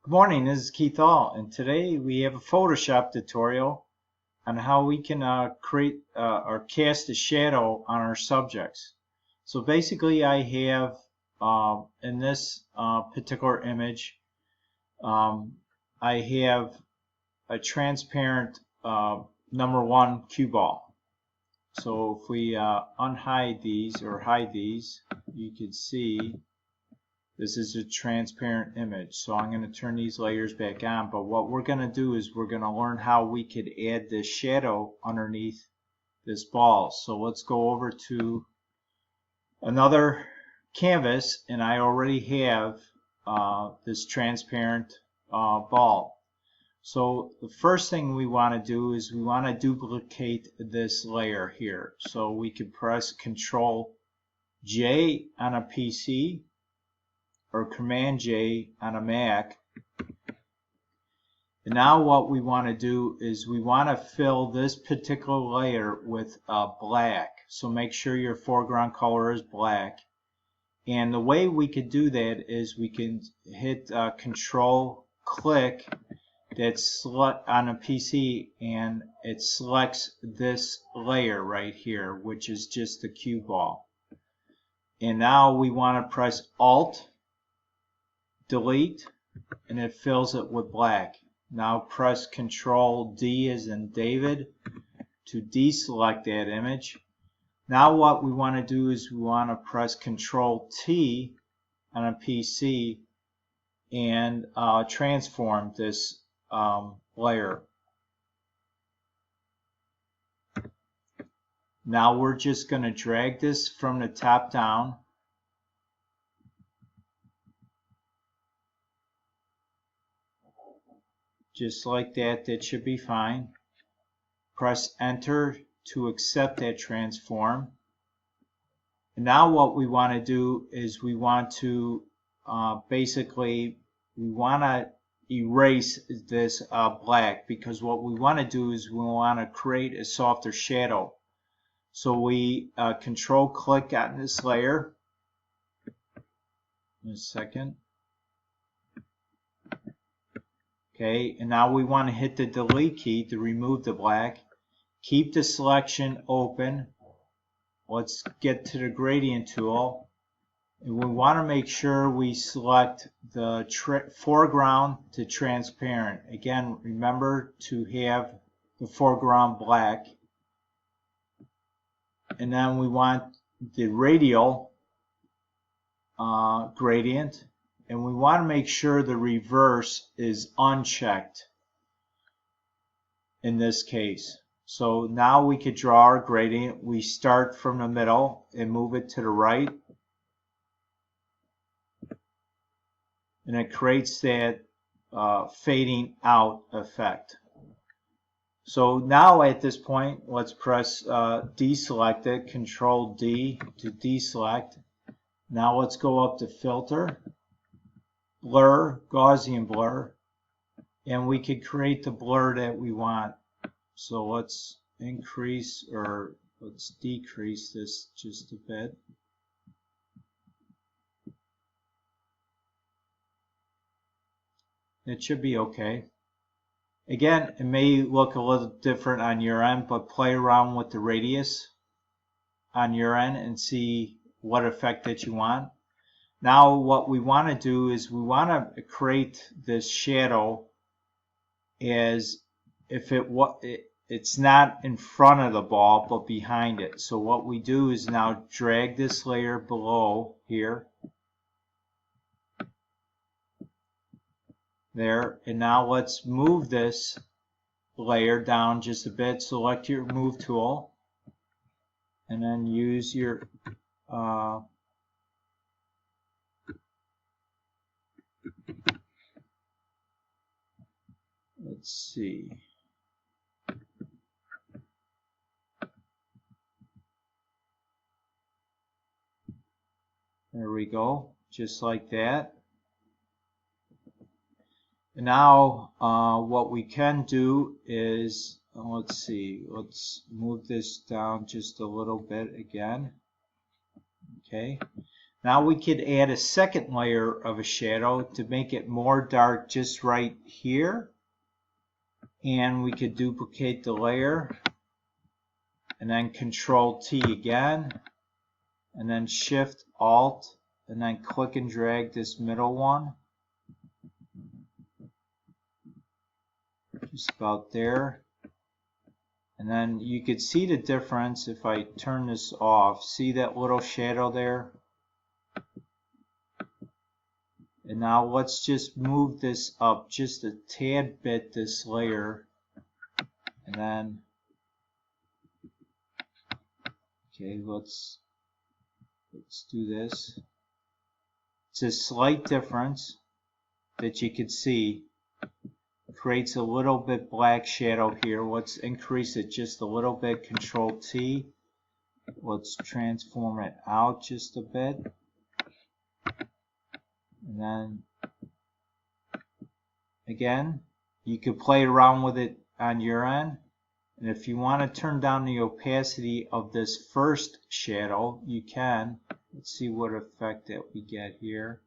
Good morning, this is Keith All, and today we have a Photoshop tutorial on how we can create or cast a shadow on our subjects. So basically I have in this particular image I have a transparent number 1 cue ball. So if we unhide these or hide these, you can see this is a transparent image. So I'm going to turn these layers back on, but what we're going to do is we're going to learn how we could add this shadow underneath this ball. So let's go over to another canvas, and I already have this transparent ball. So the first thing we want to do is we want to duplicate this layer here. So we can press Control J on a PC or Command J on a Mac. And now what we want to do is we want to fill this particular layer with black. So make sure your foreground color is black. And the way we could do that is we can hit Control click that's on a PC, and it selects this layer right here, which is just the cue ball. And now we want to press Alt delete, and it fills it with black. Now press Control D as in David to deselect that image. Now what we want to do is we want to press Control T on a PC and transform this layer. Now we're just going to drag this from the top down. Just like that, that should be fine. Press Enter to accept that transform. And now what we want to do is we want to basically erase this black, because what we want to do is we want to create a softer shadow. So we Control click on this layer. In a second. Okay, and now we want to hit the delete key to remove the black. Keep the selection open. Let's get to the gradient tool. And we want to make sure we select the foreground to transparent. Again, remember to have the foreground black. And then we want the radial gradient. And we want to make sure the reverse is unchecked in this case. So now we could draw our gradient. We start from the middle and move it to the right. And it creates that fading out effect. So now at this point, let's press deselect it, Control D to deselect. Now let's go up to Filter, Blur, Gaussian Blur, and we could create the blur that we want. So let's increase, or let's decrease this just a bit. It should be okay. Again, it may look a little different on your end, but play around with the radius on your end and see what effect that you want. Now what we want to do is we want to create this shadow as if it's not in front of the ball but behind it. So what we do is now drag this layer below here. There, and now let's move this layer down just a bit. Select your move tool and then use your let's see. There we go, just like that. And now what we can do is, let's see, let's move this down just a little bit again. Okay. Now we could add a second layer of a shadow to make it more dark just right here. And we could duplicate the layer and then Control T again, and then Shift Alt, and then click and drag this middle one. Just about there. And then you could see the difference if I turn this off. See that little shadow there? And now let's just move this up just a tad bit, this layer. And then, okay, let's do this. It's a slight difference that you can see. Creates a little bit black shadow here. Let's increase it just a little bit. Control T. Let's transform it out just a bit. And then again, you could play around with it on your end. And if you want to turn down the opacity of this first shadow, you can. Let's see what effect that we get here.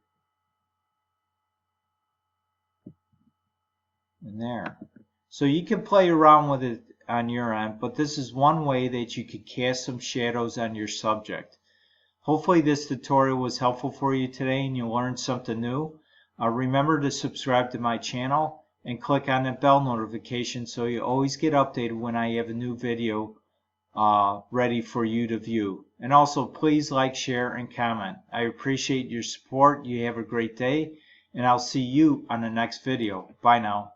And there. So you can play around with it on your end, but this is one way that you could cast some shadows on your subject. Hopefully this tutorial was helpful for you today and you learned something new. Remember to subscribe to my channel and click on the bell notification so you always get updated when I have a new video ready for you to view. And also please like, share, and comment. I appreciate your support. You have a great day, and I'll see you on the next video. Bye now.